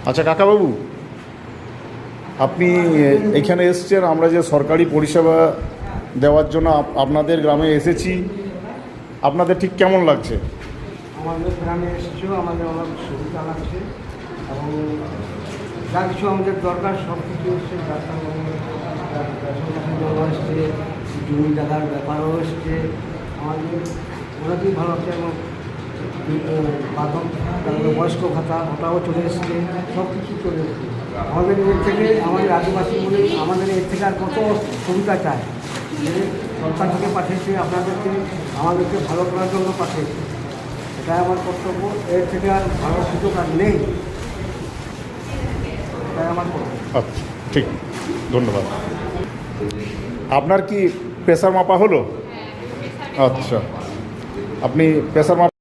আচ্ছা কাকাবাবু, আপনি এখানে এসছেন, আমরা যে সরকারি পরিষেবা দেওয়ার জন্য আপনাদের গ্রামে এসেছি, আপনাদের ঠিক কেমন লাগছে? আমাদের গ্রামে এসেছেও আমাদের অনেক সুবিধা লাগছে এবং যা কিছু আমাদের দরকার সব কিছু এসছে। ডাক্তারবাবু জল এসছে, জমি জায়গার ব্যাপারও এসছে, আমাদের অনেকই ভালো হচ্ছে এবং বাদক তারপরে বয়স্ক ভাতা ওটাও চলে এসছে, সব কিছু চলে এসছে। আমাদের এর থেকে আমাদের আদিবাসী বলে আমাদের এর থেকে আর কত সুবিধা চায়, যে সরকার থেকে পাঠিয়েছে আপনাদেরকে, আমাদেরকে ভালো করার জন্য পাঠিয়েছে। এটাই আমার কর্তব্য, এর থেকে আর ভালো সুযোগ আর নেই, এটাই আমার কর্তব্য। আচ্ছা, ঠিক, ধন্যবাদ। আপনার কি প্রেসার মাপা হলো? আচ্ছা, আপনি প্রেসার মাপা